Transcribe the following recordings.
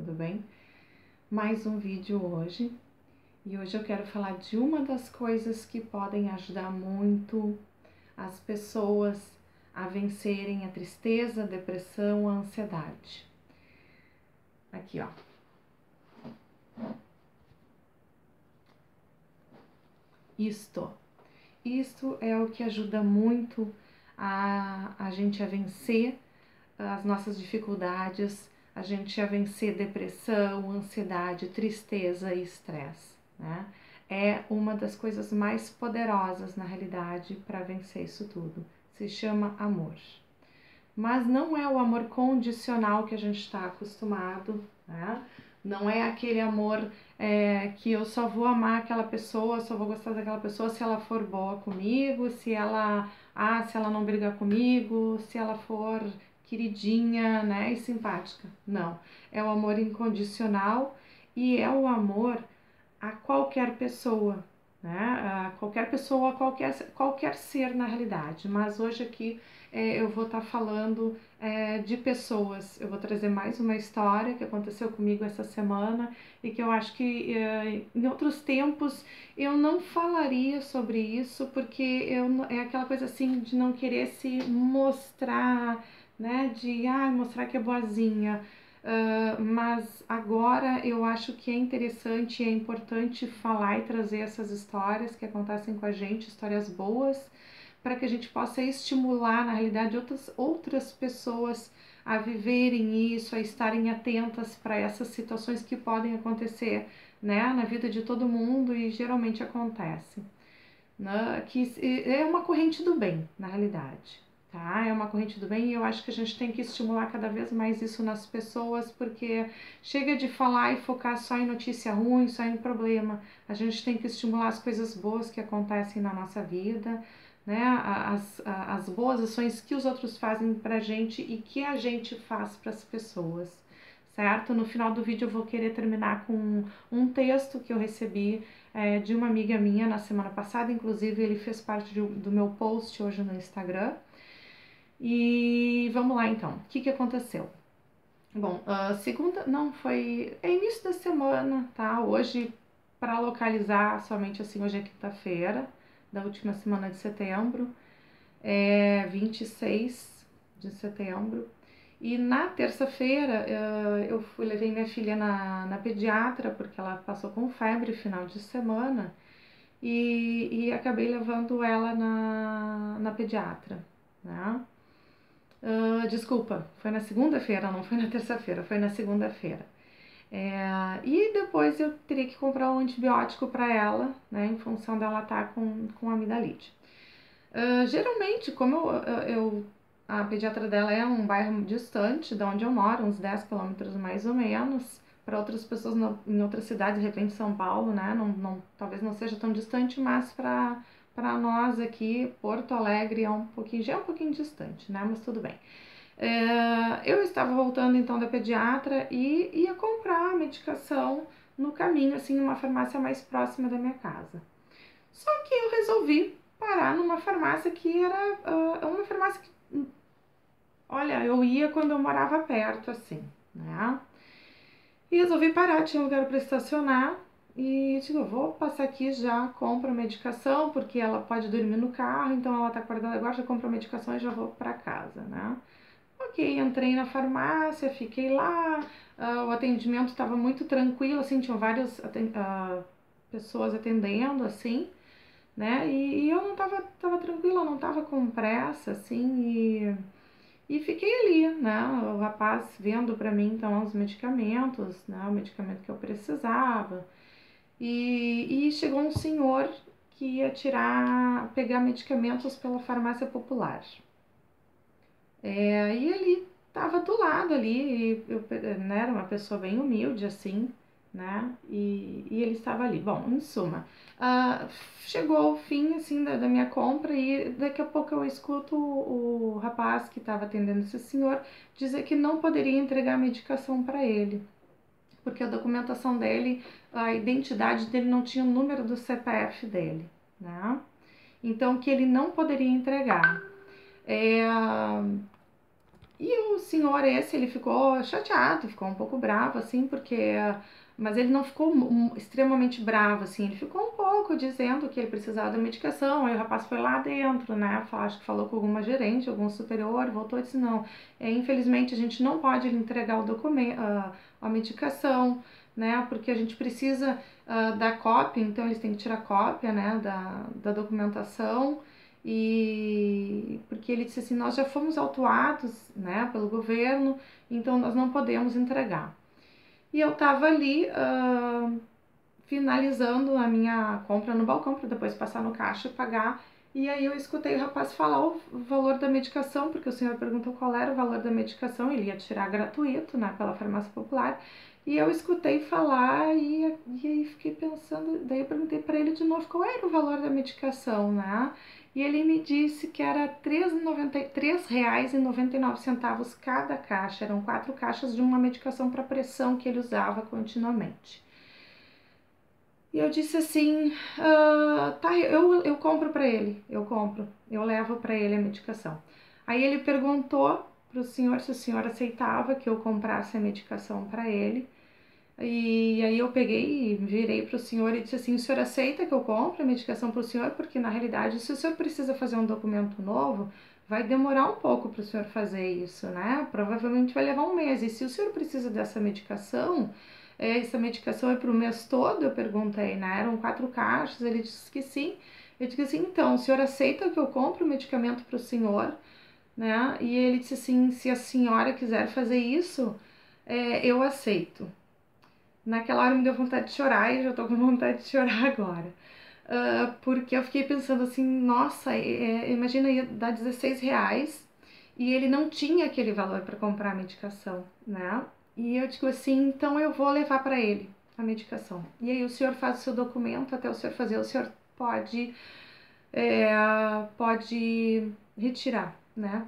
tudo bem? Mais um vídeo hoje, e hoje eu quero falar de uma das coisas que podem ajudar muito as pessoas a vencerem a tristeza, a depressão, a ansiedade. Aqui, ó. Isto é o que ajuda muito a gente a vencer as nossas dificuldades, a gente a vencer depressão, ansiedade, tristeza e estresse, né? É uma das coisas mais poderosas, na realidade, para vencer isso tudo. Se chama amor. Mas não é o amor condicional que a gente está acostumado, né? Não é aquele amor que eu só vou amar aquela pessoa, só vou gostar daquela pessoa se ela for boa comigo, se ela não brigar comigo, se ela for queridinha, né, e simpática. Não, é o amor incondicional e é o amor a qualquer pessoa, né? A qualquer pessoa, qualquer ser na realidade. Mas hoje aqui eu vou estar falando de pessoas. Eu vou trazer mais uma história que aconteceu comigo essa semana e que eu acho que em outros tempos eu não falaria sobre isso, porque é aquela coisa assim de não querer se mostrar, né? De mostrar que é boazinha. Mas agora eu acho que é interessante e é importante falar e trazer essas histórias que acontecem com a gente, histórias boas, para que a gente possa estimular, na realidade, outras pessoas a viverem isso, a estarem atentas para essas situações que podem acontecer, né, na vida de todo mundo e geralmente acontece, né, que é uma corrente do bem, na realidade. Tá? É uma corrente do bem e eu acho que a gente tem que estimular cada vez mais isso nas pessoas, porque chega de falar e focar só em notícia ruim, só em problema. A gente tem que estimular as coisas boas que acontecem na nossa vida, né? As boas ações que os outros fazem pra gente e que a gente faz para as pessoas, certo? No final do vídeo eu vou querer terminar com um texto que eu recebi de uma amiga minha na semana passada, inclusive ele fez parte do meu post hoje no Instagram. E vamos lá então, o que aconteceu? Bom, início da semana, tá? Hoje, para localizar somente assim, hoje é quinta-feira, da última semana de setembro, 26 de setembro. E na terça-feira levei minha filha na pediatra, porque ela passou com febre final de semana, e acabei levando ela na pediatra, né? Desculpa, foi na segunda-feira, não foi na terça-feira, foi na segunda-feira. E depois eu teria que comprar um antibiótico para ela, né, em função dela estar com amidalite. Geralmente, como a pediatra dela é um bairro distante de onde eu moro, uns 10 quilômetros mais ou menos, para outras pessoas em outras cidades, de repente São Paulo, né, talvez não seja tão distante, mas para nós aqui, Porto Alegre já é um pouquinho distante, né? Mas tudo bem. Eu estava voltando então da pediatra e ia comprar a medicação no caminho, assim, numa farmácia mais próxima da minha casa. Só que eu resolvi parar numa farmácia que era uma farmácia que, olha, eu ia quando eu morava perto, assim, né? E resolvi parar, tinha lugar para estacionar. E digo, vou passar aqui já, compro a medicação, porque ela pode dormir no carro, então ela tá acordada agora, já compro a medicação e já vou para casa, né? Ok, entrei na farmácia, fiquei lá, o atendimento estava muito tranquilo, assim, tinham várias pessoas atendendo, assim, né? E eu não tava tranquila, não tava com pressa, assim, e fiquei ali, né? O rapaz vendo pra mim, então, os medicamentos, né? O medicamento que eu precisava. E chegou um senhor que ia pegar medicamentos pela farmácia popular. E ele tava do lado ali, né, era uma pessoa bem humilde, assim, né, e ele estava ali. Bom, em suma, chegou o fim, assim, da minha compra e daqui a pouco eu escuto o rapaz que estava atendendo esse senhor dizer que não poderia entregar a medicação para ele, porque a documentação dele, a identidade dele não tinha o número do CPF dele, né? Então que ele não poderia entregar. E o senhor esse, ele ficou chateado, ficou um pouco bravo, assim, porque... Mas ele não ficou extremamente bravo, assim, ele ficou um pouco dizendo que ele precisava da medicação, aí o rapaz foi lá dentro, né, acho que falou com alguma gerente, algum superior, voltou e disse, não, infelizmente a gente não pode entregar o documento, a medicação, né, porque a gente precisa da cópia, então eles têm que tirar cópia, né, da documentação, e porque ele disse assim, nós já fomos autuados, né, pelo governo, então nós não podemos entregar. E eu tava ali finalizando a minha compra no balcão para depois passar no caixa e pagar. E aí eu escutei o rapaz falar o valor da medicação, porque o senhor perguntou qual era o valor da medicação, ele ia tirar gratuito, né, pela farmácia popular. E eu escutei falar e aí fiquei pensando, daí eu perguntei para ele de novo qual era o valor da medicação, né? E ele me disse que era R$ 3,99 cada caixa. Eram 4 caixas de uma medicação para pressão que ele usava continuamente. E eu disse assim, tá, eu compro para ele, eu levo para ele a medicação. Aí ele perguntou pro senhor se o senhor aceitava que eu comprasse a medicação para ele. E aí eu peguei e virei pro senhor e disse assim, o senhor aceita que eu compre a medicação pro senhor? Porque na realidade, se o senhor precisa fazer um documento novo, vai demorar um pouco pro senhor fazer isso, né? Provavelmente vai levar um mês. E se o senhor precisa dessa medicação, essa medicação é pro mês todo? Eu perguntei, né? Eram 4 caixas, ele disse que sim. Eu disse assim, então, o senhor aceita que eu compre o medicamento pro senhor? Né? E ele disse assim, se a senhora quiser fazer isso, eu aceito. Naquela hora me deu vontade de chorar e já tô com vontade de chorar agora. Porque eu fiquei pensando assim, nossa, imagina, ia dar R$ 16 e ele não tinha aquele valor para comprar a medicação, né? E eu digo assim, então eu vou levar para ele a medicação. E aí o senhor faz o seu documento, até o senhor fazer, o senhor pode retirar, né?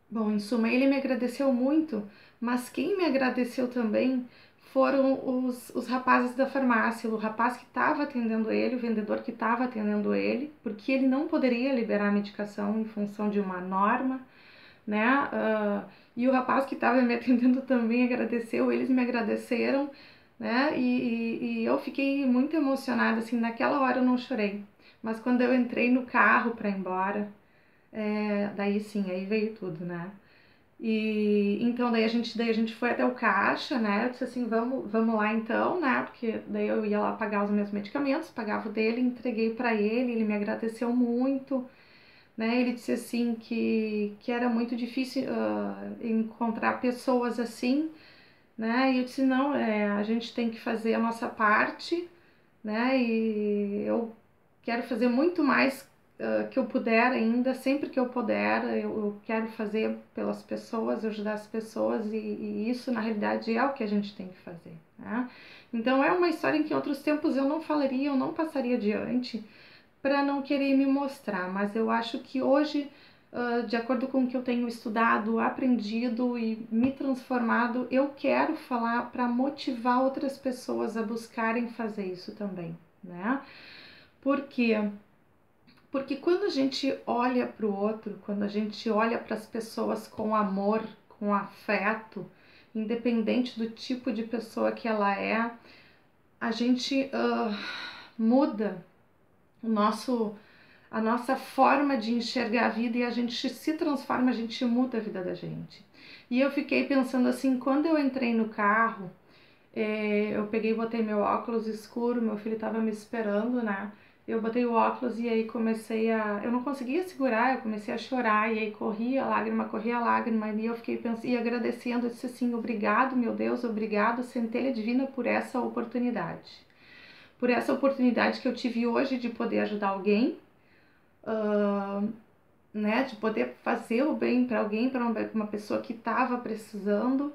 Bom, em suma, ele me agradeceu muito, mas quem me agradeceu também foram os rapazes da farmácia, o rapaz que estava atendendo ele, o vendedor que estava atendendo ele, porque ele não poderia liberar a medicação em função de uma norma, né? E o rapaz que estava me atendendo também agradeceu, eles me agradeceram, né? E eu fiquei muito emocionada, assim, naquela hora eu não chorei, mas quando eu entrei no carro para ir embora, daí sim, aí veio tudo, né? E então daí a gente foi até o caixa, né? Eu disse assim, vamos lá então, né? Porque daí eu ia lá pagar os meus medicamentos, pagava o dele, entreguei para ele, ele me agradeceu muito, né? Ele disse assim que era muito difícil encontrar pessoas assim, né? E eu disse, não, a gente tem que fazer a nossa parte, né? E eu quero fazer muito mais que eu puder ainda, sempre que eu puder, eu quero fazer pelas pessoas, ajudar as pessoas e isso na realidade é o que a gente tem que fazer, né? Então é uma história em que em outros tempos eu não falaria, eu não passaria adiante para não querer me mostrar, mas eu acho que hoje, de acordo com o que eu tenho estudado, aprendido e me transformado, eu quero falar para motivar outras pessoas a buscarem fazer isso também, né? Por quê? Porque quando a gente olha para o outro, quando a gente olha para as pessoas com amor, com afeto, independente do tipo de pessoa que ela é, a gente muda o a nossa forma de enxergar a vida e a gente se transforma, a gente muda a vida da gente. E eu fiquei pensando assim, quando eu entrei no carro, eu peguei e botei meu óculos escuro, meu filho estava me esperando, né? Eu botei o óculos e aí eu não conseguia segurar, eu comecei a chorar e aí corria a lágrima e eu fiquei pensando e agradecendo, eu disse assim, obrigado, meu Deus, obrigado, Centelha Divina, por essa oportunidade. Por essa oportunidade que eu tive hoje de poder ajudar alguém, né? De poder fazer o bem para alguém, para uma pessoa que estava precisando.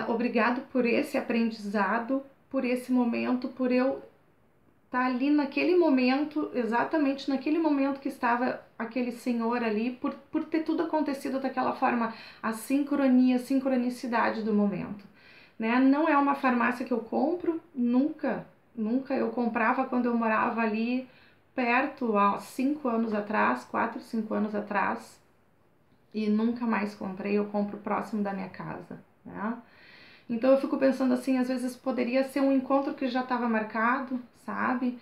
Obrigado por esse aprendizado, por esse momento, por eu estar ali naquele momento, exatamente naquele momento que estava aquele senhor ali, por ter tudo acontecido daquela forma, a sincronicidade do momento, né? Não é uma farmácia que eu compro, nunca eu comprava quando eu morava ali perto, há 5 anos atrás, 4, 5 anos atrás, e nunca mais comprei, eu compro próximo da minha casa, né? Então eu fico pensando assim, às vezes poderia ser um encontro que já estava marcado, sabe?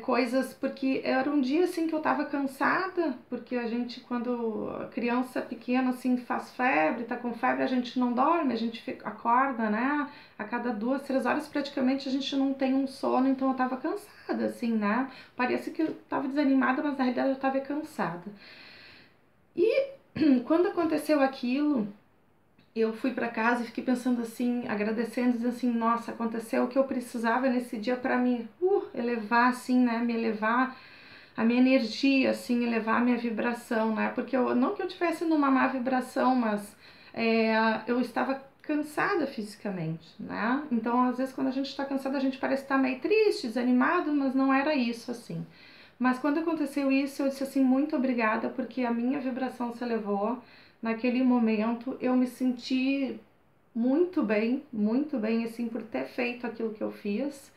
Coisas, porque era um dia assim que eu tava cansada, porque a gente, quando a criança pequena assim faz febre, tá com febre, a gente não dorme, a gente acorda, né? A cada 2, 3 horas praticamente a gente não tem um sono, então eu tava cansada, assim, né? Parece que eu tava desanimada, mas na realidade eu tava cansada. E quando aconteceu aquilo, eu fui para casa e fiquei pensando assim, agradecendo, dizendo assim, nossa, aconteceu o que eu precisava nesse dia para me elevar, assim, né, me elevar a minha energia, assim, elevar a minha vibração, né, porque não que eu tivesse numa má vibração, mas eu estava cansada fisicamente, né, então às vezes quando a gente está cansada a gente parece estar meio triste, desanimado, mas não era isso, assim. Mas quando aconteceu isso, eu disse assim, muito obrigada, porque a minha vibração se elevou. Naquele momento, eu me senti muito bem, assim, por ter feito aquilo que eu fiz.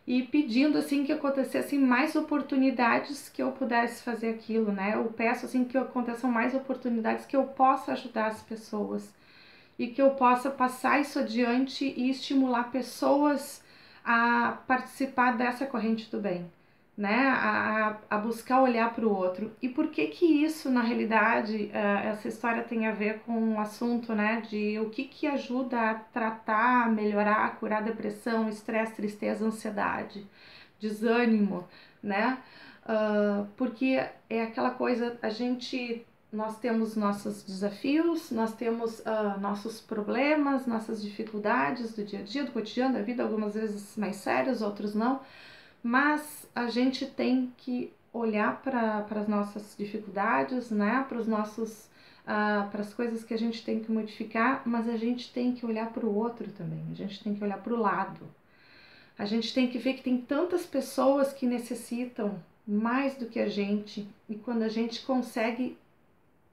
E pedindo, assim, que acontecessem mais oportunidades que eu pudesse fazer aquilo, né? Eu peço, assim, que aconteçam mais oportunidades, que eu possa ajudar as pessoas. E que eu possa passar isso adiante e estimular pessoas a participar dessa corrente do bem, né? A buscar olhar para o outro. E por que que isso, na realidade, essa história tem a ver com um assunto, né? De o que ajuda a tratar, melhorar, curar depressão, estresse, tristeza, ansiedade, desânimo, né? Porque é aquela coisa, nós temos nossos desafios, nós temos nossos problemas, nossas dificuldades do dia a dia, do cotidiano, da vida, algumas vezes mais sérias, outros não, mas a gente tem que olhar para as nossas dificuldades, né, para os nossos para as coisas que a gente tem que modificar, mas a gente tem que olhar para o outro também, a gente tem que olhar para o lado. A gente tem que ver que tem tantas pessoas que necessitam mais do que a gente, e quando a gente consegue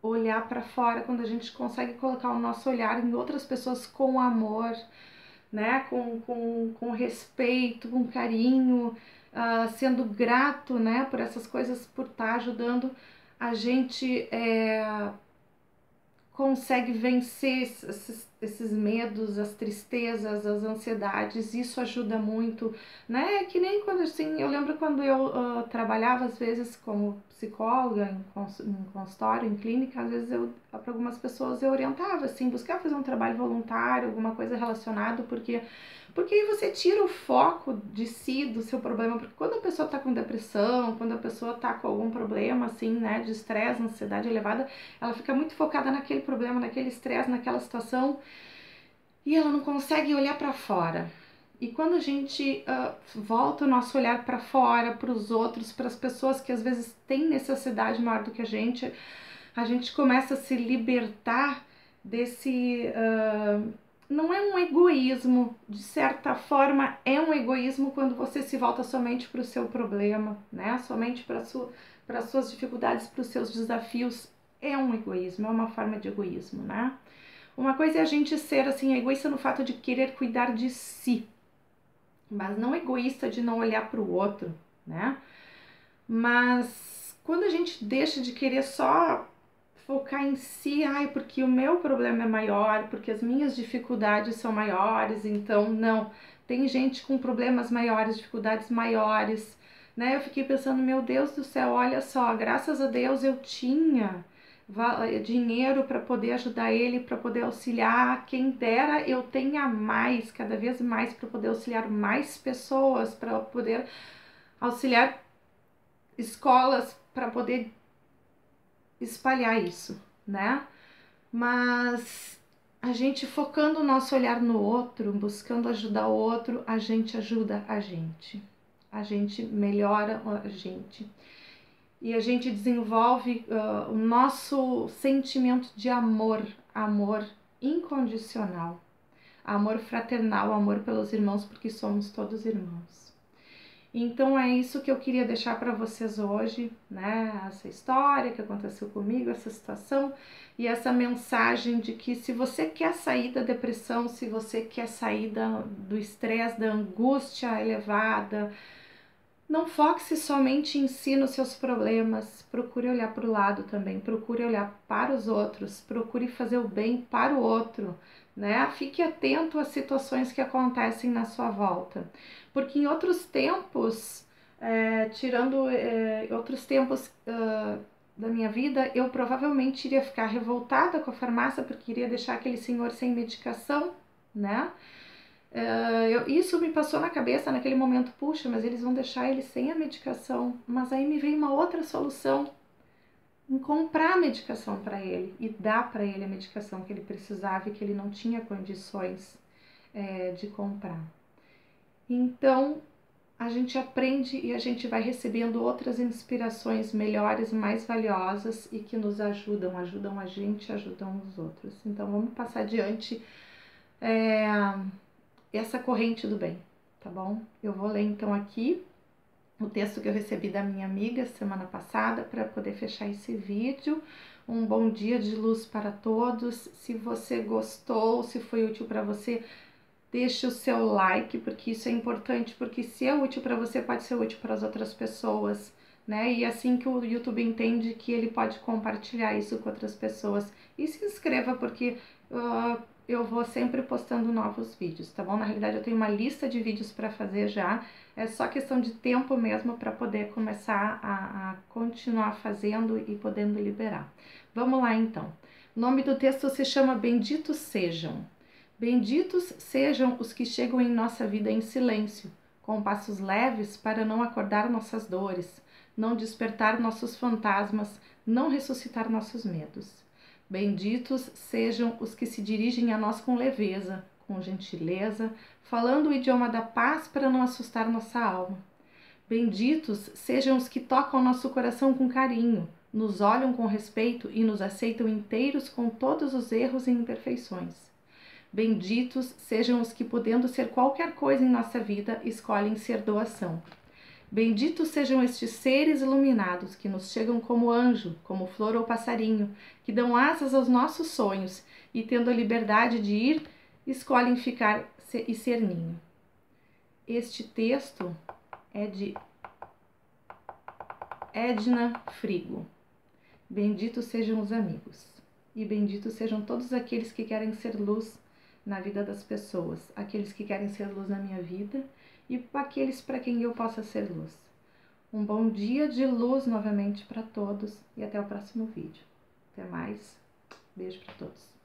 olhar para fora, quando a gente consegue colocar o nosso olhar em outras pessoas com amor, né, com respeito, com carinho, sendo grato, né, por essas coisas, por estar ajudando, a gente consegue vencer esses medos, as tristezas, as ansiedades. Isso ajuda muito, né? Que nem quando, assim, eu lembro quando eu trabalhava às vezes como psicóloga em consultório, em clínica, às vezes para algumas pessoas eu orientava, assim, buscar fazer um trabalho voluntário, alguma coisa relacionada, porque aí você tira o foco de si, do seu problema, porque quando a pessoa tá com depressão, quando a pessoa tá com algum problema, assim, né, de estresse, ansiedade elevada, ela fica muito focada naquele problema, naquele estresse, naquela situação, e ela não consegue olhar para fora. E quando a gente volta o nosso olhar para fora, para os outros, para as pessoas que às vezes têm necessidade maior do que a gente começa a se libertar desse... não é um egoísmo, de certa forma é um egoísmo quando você se volta somente para o seu problema, né? Somente para as suas dificuldades, para os seus desafios. É um egoísmo, é uma forma de egoísmo, né? Uma coisa é a gente ser assim egoísta no fato de querer cuidar de si, mas não egoísta de não olhar para o outro, né? Mas quando a gente deixa de querer só focar em si, porque o meu problema é maior, porque as minhas dificuldades são maiores, então não, tem gente com problemas maiores, dificuldades maiores, né? Eu fiquei pensando, meu Deus do céu, olha só, graças a Deus eu tinha dinheiro para poder ajudar ele, para poder auxiliar, quem dera eu tenha mais, cada vez mais, para poder auxiliar mais pessoas, para poder auxiliar escolas, para poder espalhar isso, né? Mas a gente focando o nosso olhar no outro, buscando ajudar o outro, a gente ajuda a gente melhora a gente. E a gente desenvolve o nosso sentimento de amor, amor incondicional, amor fraternal, amor pelos irmãos, porque somos todos irmãos. Então é isso que eu queria deixar para vocês hoje, né? Essa história que aconteceu comigo, essa situação e essa mensagem de que se você quer sair da depressão, se você quer sair do estresse, da angústia elevada, Não foque-se somente em si, nos seus problemas, procure olhar para o lado também, procure olhar para os outros, procure fazer o bem para o outro, né? Fique atento às situações que acontecem na sua volta, porque em outros tempos, outros tempos da minha vida, eu provavelmente iria ficar revoltada com a farmácia porque iria deixar aquele senhor sem medicação, né? Isso me passou na cabeça naquele momento, puxa, mas eles vão deixar ele sem a medicação. Mas aí me veio uma outra solução, em comprar a medicação para ele e dar para ele a medicação que ele precisava e que ele não tinha condições de comprar. Então, a gente aprende e a gente vai recebendo outras inspirações melhores, mais valiosas e que nos ajudam a gente, ajudam os outros. Então, vamos passar adiante essa corrente do bem, tá bom? Eu vou ler então aqui o texto que eu recebi da minha amiga semana passada para poder fechar esse vídeo. Um bom dia de luz para todos. Se você gostou, se foi útil para você, deixe o seu like, porque isso é importante, porque se é útil para você, pode ser útil para as outras pessoas, né? E assim que o YouTube entende que ele pode compartilhar isso com outras pessoas. E se inscreva, porque eu vou sempre postando novos vídeos, tá bom? Na realidade, eu tenho uma lista de vídeos para fazer já, é só questão de tempo mesmo para poder começar a continuar fazendo e podendo liberar. Vamos lá, então. O nome do texto se chama Benditos Sejam. Benditos sejam os que chegam em nossa vida em silêncio, com passos leves para não acordar nossas dores, não despertar nossos fantasmas, não ressuscitar nossos medos. Benditos sejam os que se dirigem a nós com leveza, com gentileza, falando o idioma da paz para não assustar nossa alma. Benditos sejam os que tocam nosso coração com carinho, nos olham com respeito e nos aceitam inteiros com todos os erros e imperfeições. Benditos sejam os que, podendo ser qualquer coisa em nossa vida, escolhem ser doação. Benditos sejam estes seres iluminados que nos chegam como anjo, como flor ou passarinho, que dão asas aos nossos sonhos e, tendo a liberdade de ir, escolhem ficar e ser ninho. Este texto é de Edna Frigo. Benditos sejam os amigos e benditos sejam todos aqueles que querem ser luz na vida das pessoas, aqueles que querem ser luz na minha vida e aqueles para quem eu possa ser luz. Um bom dia de luz novamente para todos e até o próximo vídeo. Até mais. Beijo para todos.